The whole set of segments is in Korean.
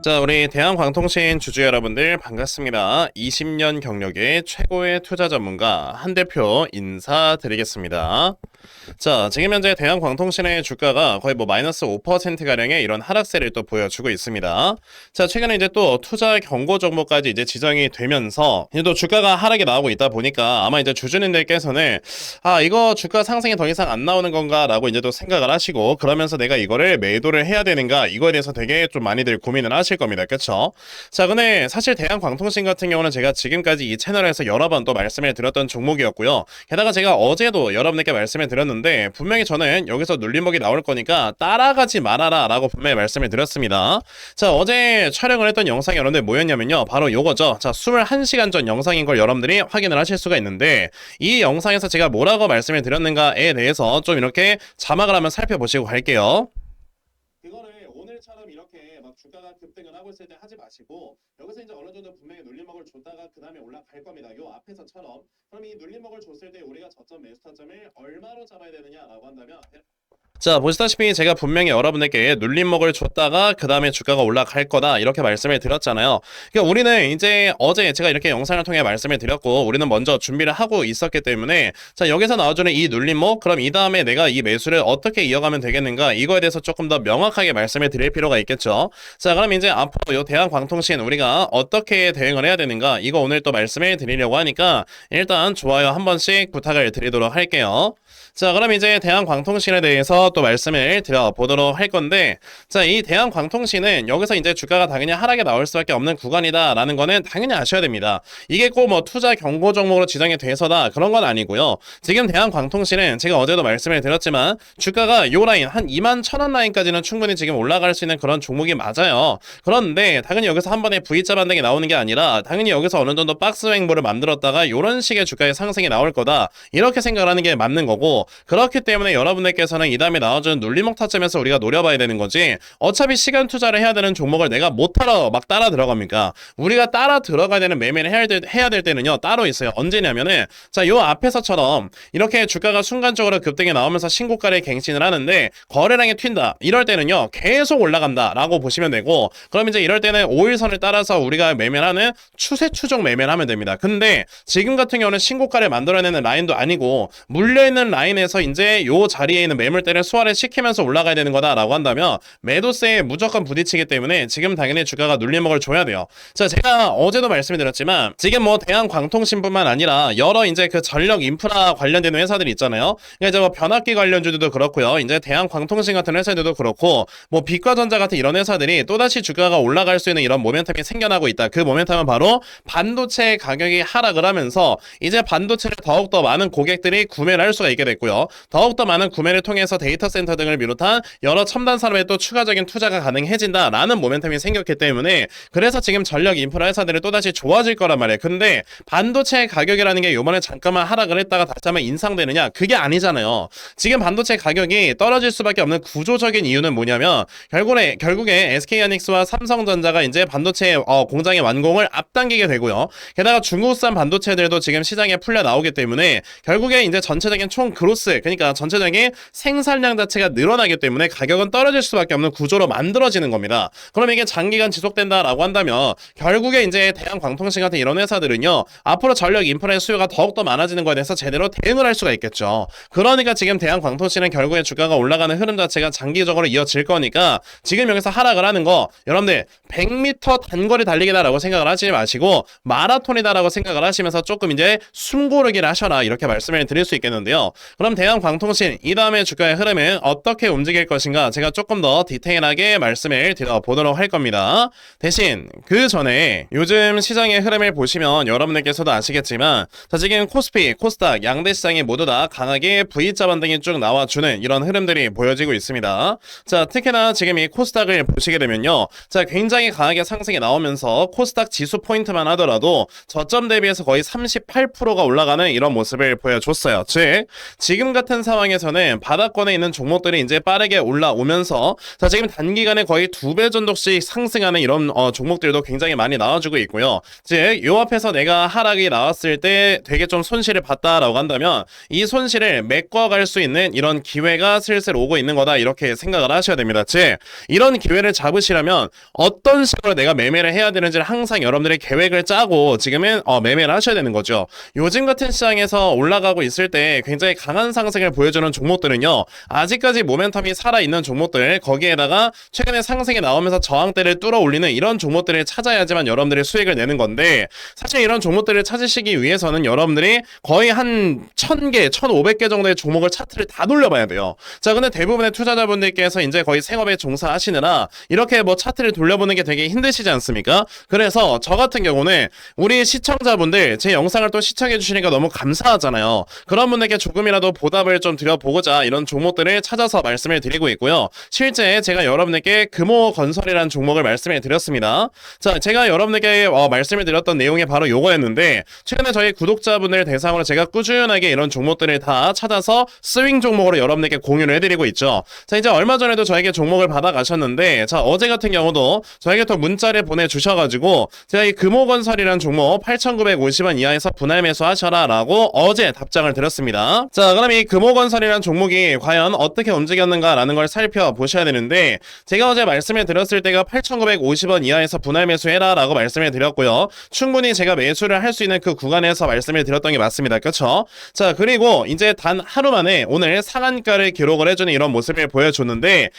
자, 우리 대한광통신 주주 여러분들 반갑습니다. 20년 경력의 최고의 투자 전문가 한 대표 인사드리겠습니다. 자, 지금 현재 대한광통신의 주가가 거의 마이너스 5%가량의 이런 하락세를 또 보여주고 있습니다. 자, 최근에 이제 또 투자 경고 종목까지 이제 지정이 되면서 이제 또 주가가 하락이 나오고 있다 보니까 아마 이제 주주님들께서는 이거 주가 상승이 더 이상 안 나오는 건가 라고 이제 또 생각을 하시고, 그러면서 내가 이거를 매도를 해야 되는가, 이거에 대해서 되게 좀 많이들 고민을 하실 겁니다. 그쵸? 자, 근데 사실 대한광통신 같은 경우는 제가 지금까지 이 채널에서 여러 번 또 말씀을 드렸던 종목이었고요. 게다가 제가 어제도 여러분들께 말씀을 드렸는데, 분명히 저는 여기서 눌림목이 나올 거니까 따라가지 말아라 라고 분명히 말씀을 드렸습니다. 자, 어제 촬영을 했던 영상이 여러분들 뭐였냐면요, 바로 요거죠. 자, 21시간 전 영상인 걸 여러분들이 확인을 하실 수가 있는데, 이 영상에서 제가 뭐라고 말씀을 드렸는가에 대해서 좀 이렇게 자막을 한번 살펴보시고 갈게요. 그거를 오늘처럼 이렇게 막 주가가 급등을 하고 있을 때 하지 마시고, 여기서 이제 어느 정도 분명히 눌림목을 줬다가 그 다음에 올라갈 겁니다. 요 앞에서처럼. 그럼 이 눌림목을 줬을 때 우리가 저점 매수 타점을 얼마로 잡아야 되느냐라고 한다면, 자, 보시다시피 제가 분명히 여러분에게 눌림목을 줬다가 그 다음에 주가가 올라갈 거다 이렇게 말씀을 드렸잖아요. 그러니까 우리는 이제 어제 제가 이렇게 영상을 통해 말씀을 드렸고, 우리는 먼저 준비를 하고 있었기 때문에, 자, 여기서 나와주는 이 눌림목, 그럼 이 다음에 내가 이 매수를 어떻게 이어가면 되겠는가, 이거에 대해서 조금 더 명확하게 말씀을 드릴 필요가 있겠죠. 자, 그럼 이제 앞으로 요 대한광통신 우리가 어떻게 대응을 해야 되는가, 이거 오늘 또 말씀을 드리려고 하니까 일단 좋아요 한 번씩 부탁을 드리도록 할게요. 자, 그럼 이제 대한광통신에 대해서 또 말씀을 드려보도록 할 건데, 자, 이 대한광통신은 여기서 이제 주가가 당연히 하락에 나올 수밖에 없는 구간이다 라는 거는 당연히 아셔야 됩니다. 이게 꼭 투자 경고 종목으로 지정이 돼서다 그런 건 아니고요. 지금 대한광통신은 제가 어제도 말씀을 드렸지만 주가가 요 라인 한 21,000원 라인까지는 충분히 지금 올라갈 수 있는 그런 종목이 맞아요. 그런데 당연히 여기서 한 번에 V자 반등이 나오는 게 아니라, 당연히 여기서 어느 정도 박스 횡보를 만들었다가 요런 식의 주가의 상승이 나올 거다 이렇게 생각을 하는 게 맞는 거고, 그렇기 때문에 여러분들께서는 이 다음에 나와주는 눌림목 타점에서 우리가 노려봐야 되는 거지, 어차피 시간 투자를 해야 되는 종목을 내가 못하러 막 따라 들어갑니까? 우리가 따라 들어가야 되는 매매를 해야 될 때는요 따로 있어요. 언제냐면은, 자, 요 앞에서처럼 이렇게 주가가 순간적으로 급등이 나오면서 신고가를 갱신을 하는데 거래량이 튄다 이럴 때는요 계속 올라간다 라고 보시면 되고, 그럼 이제 이럴 때는 5일선을 따라서 우리가 매매를 하는 추세 추종 매매를 하면 됩니다. 근데 지금 같은 경우는 신고가를 만들어내는 라인도 아니고 물려있는 라인에서 이제 요 자리에 있는 매물대를 소화를 시키면서 올라가야 되는 거다라고 한다면 매도세에 무조건 부딪히기 때문에 지금 당연히 주가가 눌림목을 줘야 돼요. 자, 제가 어제도 말씀을 드렸지만 지금 대한광통신뿐만 아니라 여러 이제 그 전력 인프라 관련되는 회사들이 있잖아요. 그러니까 이제 변압기 관련주들도 그렇고요. 이제 대한광통신 같은 회사들도 그렇고 빛과전자 같은 이런 회사들이 또다시 주가가 올라갈 수 있는 이런 모멘텀이 생겨나고 있다. 그 모멘텀은 바로 반도체 가격이 하락을 하면서 이제 반도체를 더욱더 많은 고객들이 구매를 할 수가 있게 됐고요. 더욱더 많은 구매를 통해서 데이터 센터 등을 비롯한 여러 첨단 산업에 또 추가적인 투자가 가능해진다라는 모멘텀이 생겼기 때문에, 그래서 지금 전력 인프라 회사들이 또다시 좋아질 거란 말이에요. 근데 반도체 가격이라는 게 요번에 잠깐만 하락을 했다가 다시 한번 인상되느냐? 그게 아니잖아요. 지금 반도체 가격이 떨어질 수밖에 없는 구조적인 이유는 뭐냐면, 결국에 SK하이닉스와 삼성전자가 이제 반도체 공장의 완공을 앞당기게 되고요. 게다가 중국산 반도체들도 지금 시장에 풀려 나오기 때문에 결국에 이제 전체적인 총 그로스, 그러니까 전체적인 생산량 자체가 늘어나기 때문에 가격은 떨어질 수밖에 없는 구조로 만들어지는 겁니다. 그럼 이게 장기간 지속된다라고 한다면 결국에 이제 대한광통신 같은 이런 회사들은요 앞으로 전력 인프라의 수요가 더욱더 많아지는 거에 대해서 제대로 대응을 할 수가 있겠죠. 그러니까 지금 대한광통신은 결국에 주가가 올라가는 흐름 자체가 장기적으로 이어질 거니까, 지금 여기서 하락을 하는 거 여러분들 100m 단거리 달리기다라고 생각을 하지 마시고 마라톤이다라고 생각을 하시면서 조금 이제 숨고르기를 하셔라 이렇게 말씀을 드릴 수 있겠는데요. 그럼 대한광통신 이 다음에 주가의 흐름은 어떻게 움직일 것인가, 제가 조금 더 디테일하게 말씀을 드려보도록 할 겁니다. 대신 그 전에 요즘 시장의 흐름을 보시면 여러분들께서도 아시겠지만, 자, 지금 코스피, 코스닥 양대 시장이 모두 다 강하게 V자 반등이 쭉 나와주는 이런 흐름들이 보여지고 있습니다. 자, 특히나 지금 이 코스닥을 보시게 되면요, 자, 굉장히 강하게 상승이 나오면서 코스닥 지수 포인트만 하더라도 저점 대비해서 거의 38%가 올라가는 이런 모습을 보여줬어요. 즉 지금 같은 상황에서는 바닥권에 있는 종목들이 이제 빠르게 올라오면서 자, 지금 단기간에 거의 2배 정도씩 상승하는 이런 종목들도 굉장히 많이 나와주고 있고요. 즉, 요 앞에서 내가 하락이 나왔을 때 되게 좀 손실을 봤다라고 한다면 이 손실을 메꿔갈 수 있는 이런 기회가 슬슬 오고 있는 거다, 이렇게 생각을 하셔야 됩니다. 즉, 이런 기회를 잡으시려면 어떤 식으로 내가 매매를 해야 되는지를 항상 여러분들이 계획을 짜고 지금은 매매를 하셔야 되는 거죠. 요즘 같은 시장에서 올라가고 있을 때 굉장히 강한 상승을 보여주는 종목들은요, 아직까지 모멘텀이 살아있는 종목들, 거기에다가 최근에 상승이 나오면서 저항대를 뚫어 올리는 이런 종목들을 찾아야지만 여러분들이 수익을 내는 건데, 사실 이런 종목들을 찾으시기 위해서는 여러분들이 거의 한 1000개, 1500개 정도의 종목을 차트를 다 돌려봐야 돼요. 자, 근데 대부분의 투자자분들께서 이제 거의 생업에 종사하시느라 이렇게 뭐 차트를 돌려보는 게 되게 힘드시지 않습니까? 그래서 저 같은 경우는 우리 시청자분들 제 영상을 또 시청해 주시니까 너무 감사하잖아요. 그런 분들께 조금이라도 보답을 좀 드려보고자 이런 종목들을 찾아서 말씀을 드리고 있고요. 실제 제가 여러분들께 금호건설이라는 종목을 말씀을 드렸습니다. 자, 제가 여러분들께 말씀을 드렸던 내용이 바로 요거였는데, 최근에 저희 구독자분들 대상으로 제가 꾸준하게 이런 종목들을 다 찾아서 스윙 종목으로 여러분들께 공유를 해드리고 있죠. 자, 이제 얼마 전에도 저에게 종목을 받아가셨는데, 자, 어제 같은 경우도 저에게 또 문자를 보내주셔가지고 제가 이 금호건설이라는 종목 8,950원 이하에서 분할 매수하셔라 라고 어제 답장을 드렸습니다. 자, 그럼 이 금호건설이라는 종목이 과연 어떻게 움직였는가라는 걸 살펴보셔야 되는데, 제가 어제 말씀을 드렸을 때가 8,950원 이하에서 분할 매수해라 라고 말씀을 드렸고요. 충분히 제가 매수를 할 수 있는 그 구간에서 말씀을 드렸던 게 맞습니다. 그쵸? 자, 그리고 이제 단 하루 만에 오늘 상한가를 기록을 해주는 이런 모습을 보여줬는데,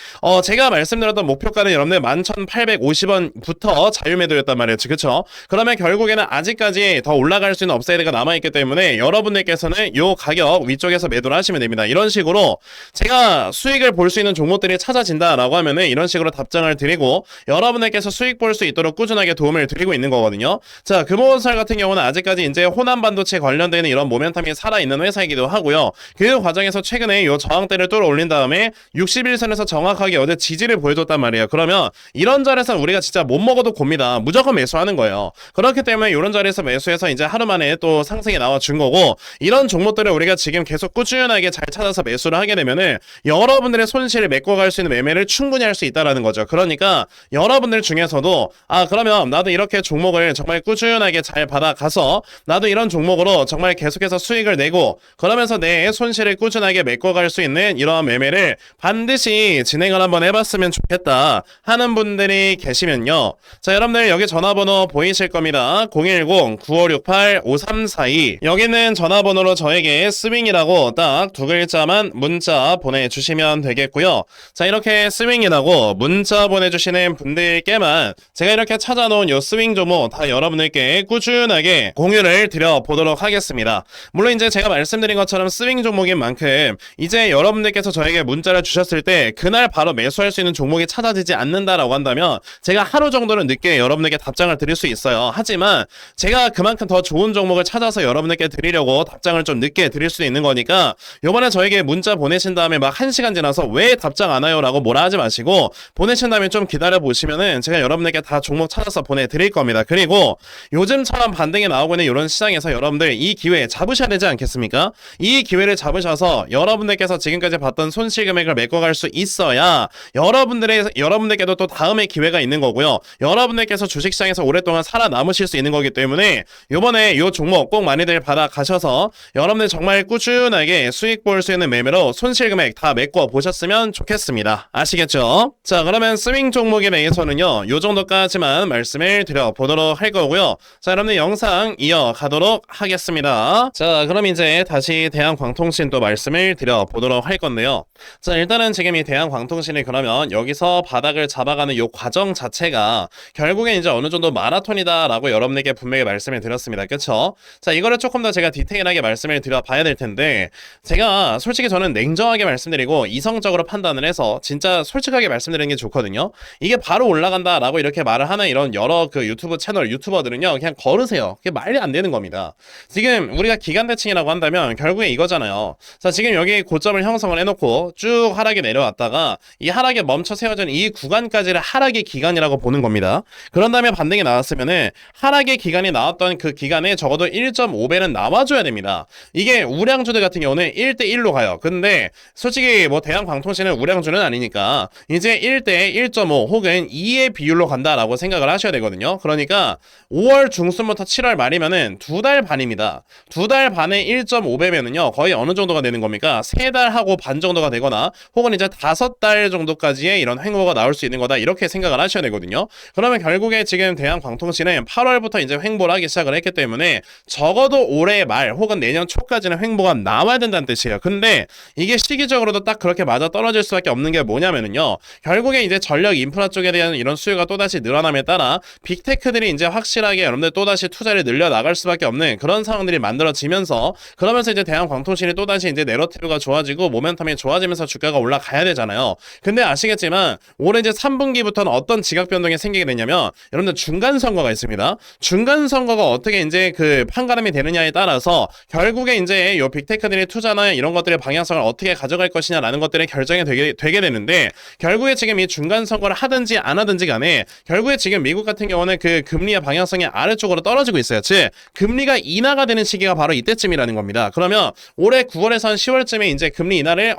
제가 말씀드렸던 목표가는 여러분들 11,850원부터 자유매도였단 말이었죠. 그쵸? 그러면 결국에는 아직까지 더 올라갈 수 있는 업사이드가 남아있기 때문에 여러분들께서는 요 가격 위쪽에서 매도를 하시면 됩니다. 이런 식으로 제가 수익을 볼 수 있는 종목들이 찾아진다라고 하면은 이런 식으로 답장을 드리고 여러분들께서 수익 볼 수 있도록 꾸준하게 도움을 드리고 있는 거거든요. 자, 금호건설 같은 경우는 아직까지 이제 호남 반도체 관련되는 이런 모멘텀이 살아있는 회사이기도 하고요. 그 과정에서 최근에 요 저항대를 뚫어 올린 다음에 61선에서 정확하게 어제 지지를 보여줬단 말이에요. 그러면 이런 자리에서 우리가 진짜 못 먹어도 곱니다. 무조건 매수하는 거예요. 그렇기 때문에 이런 자리에서 매수해서 이제 하루 만에 또 상승이 나와준 거고, 이런 종목들을 우리가 지금 계속 꾸준하게 잘 찾아서 매수를 하게 되면은 여러분들의 손실을 메꿔갈 수 있는 매매를 충분히 할 수 있다라는 거죠. 그러니까 여러분들 중에서도 그러면 나도 이렇게 종목을 정말 꾸준하게 잘 받아가서 나도 이런 종목으로 정말 계속해서 수익을 내고 그러면서 내 손실을 꾸준하게 메꿔갈 수 있는 이러한 매매를 반드시 진행을 한번 해봤으면 좋겠다 하는 분들이 계시면요. 자, 여러분들 여기 전화번호 보이실 겁니다. 010-9568-5342 여기는 전화번호로 저에게 스윙이라고 딱 두 글자만 문자 보내주시면 되겠고요. 자, 이렇게 스윙이라고 문자 보내주시는 분들께만 제가 이렇게 찾아놓은 요 스윙 종목 다 여러분들께 꾸준하게 공유를 드려보도록 하겠습니다. 물론 이제 제가 말씀드린 것처럼 스윙 종목인 만큼 이제 여러분들께서 저에게 문자를 주셨을 때 그날 바로 매수할 수 있는 종목이 찾아지지 않는다라고 한다면 제가 하루 정도는 늦게 여러분들께 답장을 드릴 수 있어요. 하지만 제가 그만큼 더 좋은 종목을 찾아서 여러분들께 드리려고 답장을 좀 늦게 드릴 수도 있는 거니까 요번에 저에게 문자 보내신 다음에 막 1시간 지나서 왜 답장 안 와요 라고 뭐라 하지 마시고 보내신 다음에 좀 기다려 보시면은 제가 여러분들께 다 종목 찾아서 보내드릴 겁니다. 그리고 요즘처럼 반등이 나오고 있는 이런 시장에서 여러분들 이 기회 잡으셔야 되지 않겠습니까? 이 기회를 잡으셔서 여러분들께서 지금까지 봤던 손실 금액을 메꿔갈 수 있어야 여러분들께도 또 다음에 기회가 있는 거고요. 여러분들께서 주식시장에서 오랫동안 살아남으실 수 있는 거기 때문에 요번에 요 종목 꼭 많이들 받아가셔서 여러분들 정말 꾸준하게 수익 볼 수 있는 매매로 손실 금액 다 메꿔 보셨으면 좋겠습니다. 아시겠죠? 자, 그러면 스윙 종목에 대해서는요 요 정도까지만 말씀을 드려보도록 할 거고요. 자, 여러분들 영상 이어가도록 하겠습니다. 자, 그럼 이제 다시 대한광통신 또 말씀을 드려보도록 할 건데요. 자, 일단은 지금 이 대한광통신이 그러면 여기서 바닥을 잡아가는 요 과정 자체가 결국엔 이제 어느 정도 마라톤이다 라고 여러분에게 분명히 말씀을 드렸습니다. 그쵸? 자, 이거를 조금 더 제가 디테일하게 말씀을 드려봐야 될 텐데, 제가 솔직히 저는 냉정하게 말씀드리고 이성적으로 판단을 해서 진짜 솔직하게 말씀드리는 게 좋거든요. 이게 바로 올라간다 라고 이렇게 말을 하는 이런 여러 그 유튜브 채널 유튜버들은요 그냥 걸으세요. 그게 말이 안 되는 겁니다. 지금 우리가 기간대칭이라고 한다면 결국에 이거잖아요. 자, 지금 여기 고점을 형성을 해놓고 쭉 하락이 내려왔다가 이 하락에 멈춰 세워진 이 구간까지를 하락의 기간이라고 보는 겁니다. 그런 다음에 반등이 나왔으면은 하락의 기간이 나왔던 그 기간에 적어도 1.5배는 나와줘야 됩니다. 이게 우량주들 같은 경우는 1대1로 가요. 근데 솔직히 뭐 대한광통신은 우량주는 아니니까 이제 1대 1.5 혹은 2의 비율로 간다라고 생각을 하셔야 되거든요. 그러니까 5월 중순부터 7월 말이면은 2달 반입니다. 2달 반에 1.5배면은요 거의 어느 정도가 되는 겁니까? 3달하고 반 정도가 되거나 혹은 이제 5달 정도까지의 이런 횡보가 나올 수 있는 거다, 이렇게 생각을 하셔야 되거든요. 그러면 결국에 지금 대한광통신은 8월부터 이제 횡보를 하기 시작을 했기 때문에 적어도 올해 말 혹은 내년 초까지는 횡보가 나와야 된다는 뜻이에요. 근데 이게 시기적으로도 딱 그렇게 맞아 떨어질 수밖에 없는 게 뭐냐면은요, 결국에 이제 전력 인프라 쪽에 대한 이런 수요가 또다시 늘어남에 따라 빅테크들이 이제 확실하게 여러분들 또다시 투자를 늘려 나갈 수밖에 없는 그런 상황들이 만들어지면서, 그러면서 이제 대한광통신이 또다시 이제 내러티브가 좋아지고 모멘텀이 좋아지면서 주가가 올라가야 되잖아요. 근데 아시겠지만 올해 이제 3분기부터는 어떤 지각 변동이 생기게 되냐면, 여러분들 중간 선거가 있습니다. 중간 선거가 어떻게 이제 그 판가름이 되느냐에 따라서 결국에 이제 요 빅테크들의 투자나 이런 것들의 방향성을 어떻게 가져갈 것이냐라는 것들이 결정이 되게 되는데, 결국에 지금 이 중간 선거를 하든지 안 하든지 간에 결국에 지금 미국 같은 경우는 그 금리의 방향성이 아래쪽으로 떨어지고 있어요. 즉 금리가 인하가 되는 시기가 바로 이때쯤이라는 겁니다. 그러면 올해 9월에서 한 10월쯤에 이제 금리 인하를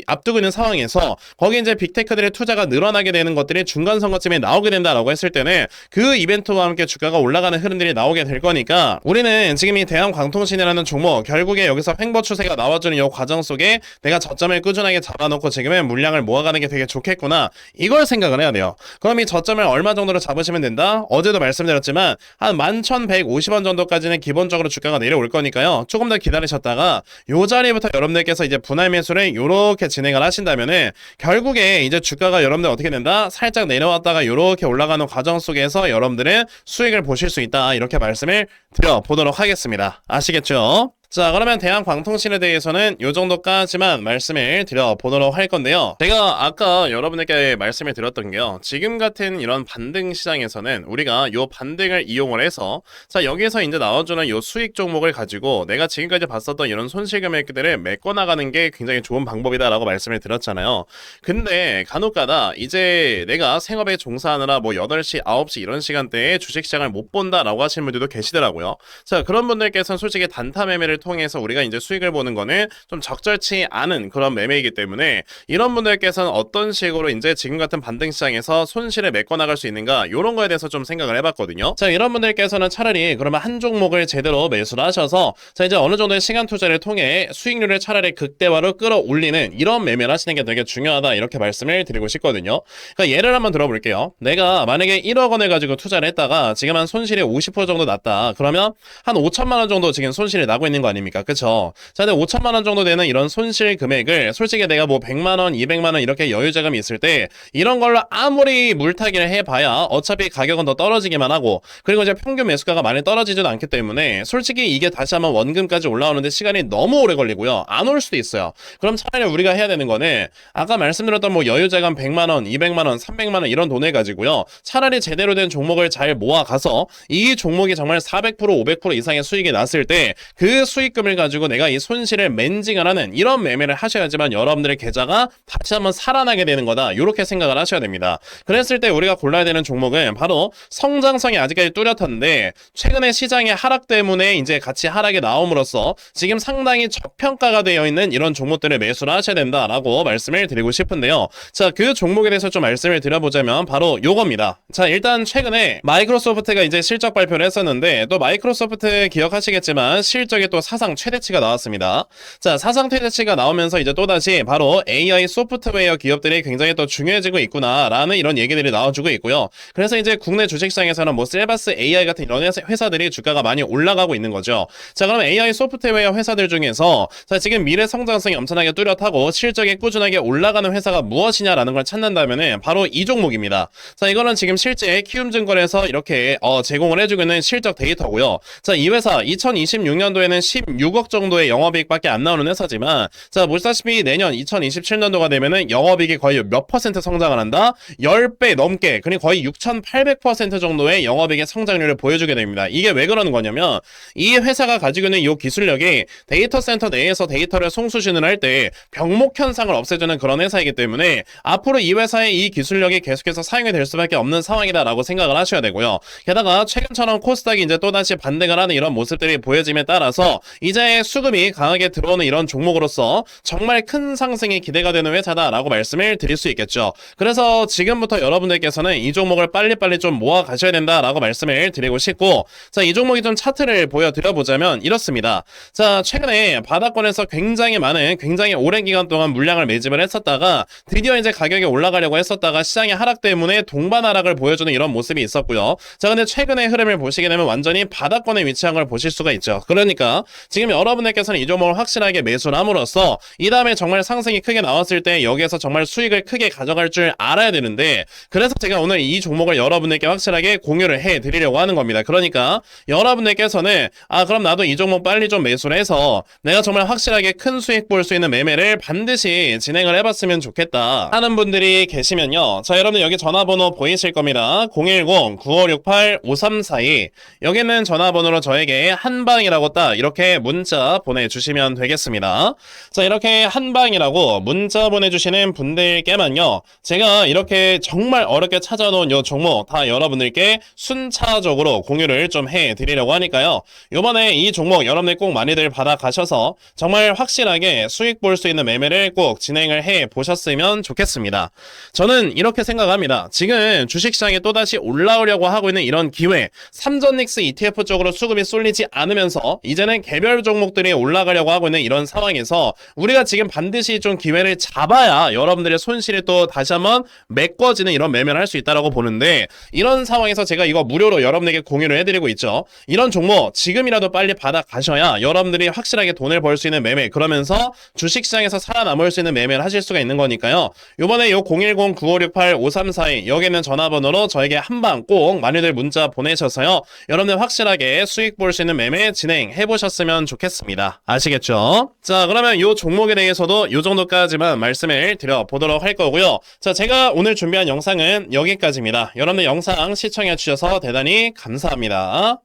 앞두고 있는 상황에서 거기 이제 빅테크들의 투자가 늘어나게 되는 것들이 중간 선거쯤에 나오게 된다라고 했을 때는 그 이벤트와 함께 주가가 올라가는 흐름들이 나오게 될 거니까, 우리는 지금 이 대한광통신이라는 종목 결국에 여기서 횡보 추세가 나와주는 이 과정 속에 내가 저점을 꾸준하게 잡아놓고 지금은 물량을 모아가는 게 되게 좋겠구나, 이걸 생각을 해야 돼요. 그럼 이 저점을 얼마 정도로 잡으시면 된다? 어제도 말씀드렸지만 한 11,150원 정도까지는 기본적으로 주가가 내려올 거니까요, 조금 더 기다리셨다가 요 자리부터 여러분들께서 이제 분할 매수를 요렇게 진행을 하신다면은 결국에 이제 주가가 여러분들 어떻게 된다? 살짝 내려왔다가 요렇게 올라가는 과정 속에서 여러분들은 수익을 보실 수 있다, 이렇게 말씀을 드려보도록 하겠습니다. 아시겠죠? 자, 그러면 대한광통신에 대해서는 요 정도까지만 말씀을 드려보도록 할 건데요. 제가 아까 여러분에게 말씀을 드렸던 게요, 지금 같은 이런 반등 시장에서는 우리가 요 반등을 이용을 해서, 자, 여기에서 이제 나와주는 요 수익 종목을 가지고 내가 지금까지 봤었던 이런 손실 금액들을 메꿔나가는 게 굉장히 좋은 방법이다라고 말씀을 드렸잖아요. 근데 간혹가다 이제 내가 생업에 종사하느라 뭐 8시, 9시 이런 시간대에 주식시장을 못 본다라고 하시는 분들도 계시더라고요. 자, 그런 분들께서는 솔직히 단타 매매를 통해서 우리가 이제 수익을 보는 거는 좀 적절치 않은 그런 매매이기 때문에, 이런 분들께서는 어떤 식으로 이제 지금 같은 반등 시장에서 손실을 메꿔 나갈 수 있는가, 이런 거에 대해서 좀 생각을 해봤거든요. 자, 이런 분들께서는 차라리 그러면 한 종목을 제대로 매수를 하셔서 자, 이제 어느 정도의 시간 투자를 통해 수익률을 차라리 극대화로 끌어올리는 이런 매매를 하시는 게 되게 중요하다, 이렇게 말씀을 드리고 싶거든요. 그러니까 예를 한번 들어볼게요. 내가 만약에 1억 원을 가지고 투자를 했다가 지금 한 손실이 50% 정도 났다. 그러면 한 5천만 원 정도 지금 손실이 나고 있는 거 아닙니까? 그쵸? 자, 근데 5천만 원 정도 되는 이런 손실 금액을 솔직히 내가 뭐 100만 원, 200만 원 이렇게 여유 자금이 있을 때 이런 걸로 아무리 물타기를 해봐야 어차피 가격은 더 떨어지기만 하고, 그리고 이제 평균 매수가가 많이 떨어지지도 않기 때문에 솔직히 이게 다시 한번 원금까지 올라오는데 시간이 너무 오래 걸리고요. 안 올 수도 있어요. 그럼 차라리 우리가 해야 되는 거는 아까 말씀드렸던 뭐 여유 자금 100만 원, 200만 원, 300만 원 이런 돈을 가지고요, 차라리 제대로 된 종목을 잘 모아가서 이 종목이 정말 400%, 500% 이상의 수익이 났을 때 그 수익금을 가지고 내가 이 손실을 맨징을 하는 이런 매매를 하셔야지만 여러분들의 계좌가 다시 한번 살아나게 되는 거다, 이렇게 생각을 하셔야 됩니다. 그랬을 때 우리가 골라야 되는 종목은 바로 성장성이 아직까지 뚜렷한데 최근에 시장의 하락 때문에 이제 같이 하락이 나옴으로써 지금 상당히 저평가가 되어 있는 이런 종목들을 매수를 하셔야 된다라고 말씀을 드리고 싶은데요. 자, 그 종목에 대해서 좀 말씀을 드려보자면 바로 요겁니다. 자, 일단 최근에 마이크로소프트가 이제 실적 발표를 했었는데, 또 마이크로소프트 기억하시겠지만 실적에 또 사상 최대치가 나왔습니다. 자, 사상 최대치가 나오면서 이제 또다시 바로 AI 소프트웨어 기업들이 굉장히 또 중요해지고 있구나라는 이런 얘기들이 나와주고 있고요. 그래서 이제 국내 주식시장에서는 뭐 셀바스 AI 같은 이런 회사들이 주가가 많이 올라가고 있는 거죠. 자, 그럼 AI 소프트웨어 회사들 중에서 자, 지금 미래 성장성이 엄청나게 뚜렷하고 실적이 꾸준하게 올라가는 회사가 무엇이냐라는 걸 찾는다면은 바로 이 종목입니다. 자, 이거는 지금 실제 키움증권에서 이렇게 제공을 해주고 있는 실적 데이터고요. 자, 이 회사 2026년도에는 16억 정도의 영업이익밖에 안 나오는 회사지만, 자, 보시다시피 내년 2027년도가 되면은 영업이익이 거의 몇 퍼센트 성장을 한다? 10배 넘게, 그리고 거의 6,800% 정도의 영업이익의 성장률을 보여주게 됩니다. 이게 왜 그러는 거냐면 이 회사가 가지고 있는 이 기술력이 데이터 센터 내에서 데이터를 송수신을 할 때 병목 현상을 없애주는 그런 회사이기 때문에 앞으로 이 회사의 이 기술력이 계속해서 사용이 될 수밖에 없는 상황이다라고 생각을 하셔야 되고요. 게다가 최근처럼 코스닥이 이제 또다시 반등을 하는 이런 모습들이 보여짐에 따라서 이제 수급이 강하게 들어오는 이런 종목으로서 정말 큰 상승이 기대가 되는 회사다라고 말씀을 드릴 수 있겠죠. 그래서 지금부터 여러분들께서는 이 종목을 빨리빨리 좀 모아 가셔야 된다라고 말씀을 드리고 싶고, 자, 이 종목이 좀 차트를 보여드려 보자면 이렇습니다. 자, 최근에 바닥권에서 굉장히 오랜 기간 동안 물량을 매집을 했었다가 드디어 이제 가격이 올라가려고 했었다가 시장의 하락 때문에 동반 하락을 보여주는 이런 모습이 있었고요. 자, 근데 최근의 흐름을 보시게 되면 완전히 바닥권에 위치한 걸 보실 수가 있죠. 그러니까 지금 여러분들께서는 이 종목을 확실하게 매수를 함으로써 이 다음에 정말 상승이 크게 나왔을 때 여기에서 정말 수익을 크게 가져갈 줄 알아야 되는데, 그래서 제가 오늘 이 종목을 여러분들께 확실하게 공유를 해 드리려고 하는 겁니다. 그러니까 여러분들께서는 그럼 나도 이 종목 빨리 좀 매수를 해서 내가 정말 확실하게 큰 수익 볼 수 있는 매매를 반드시 진행을 해봤으면 좋겠다 하는 분들이 계시면요, 자, 여러분들 여기 전화번호 보이실 겁니다. 010-9568-5342, 여기는 전화번호로 저에게 한방이라고 딱 이렇게 문자 보내주시면 되겠습니다. 자, 이렇게 한방이라고 문자 보내주시는 분들께만요, 제가 이렇게 정말 어렵게 찾아놓은 요 종목 다 여러분들께 순차적으로 공유를 좀 해드리려고 하니까요, 요번에 이 종목 여러분들 꼭 많이들 받아가셔서 정말 확실하게 수익 볼 수 있는 매매를 꼭 진행을 해 보셨으면 좋겠습니다. 저는 이렇게 생각합니다. 지금 주식시장에 또다시 올라오려고 하고 있는 이런 기회, 삼전닉스 ETF 쪽으로 수급이 쏠리지 않으면서 이제는 개별 종목들이 올라가려고 하고 있는 이런 상황에서 우리가 지금 반드시 좀 기회를 잡아야 여러분들의 손실이 또 다시 한번 메꿔지는 이런 매매를 할 수 있다고 보는데, 이런 상황에서 제가 이거 무료로 여러분에게 공유를 해드리고 있죠. 이런 종목 지금이라도 빨리 받아 가셔야 여러분들이 확실하게 돈을 벌 수 있는 매매, 그러면서 주식시장에서 살아남을 수 있는 매매를 하실 수가 있는 거니까요. 요번에 요 010-9568-5342 여기는 전화번호로 저에게 한방 꼭 많이들 문자 보내셔서요, 여러분들 확실하게 수익 볼 수 있는 매매 진행해 보셨으면 좋겠습니다. 아시겠죠? 자, 그러면 요 종목에 대해서도 요 정도까지만 말씀을 드려보도록 할 거고요. 자, 제가 오늘 준비한 영상은 여기까지입니다. 여러분들 영상 시청해 주셔서 대단히 감사합니다.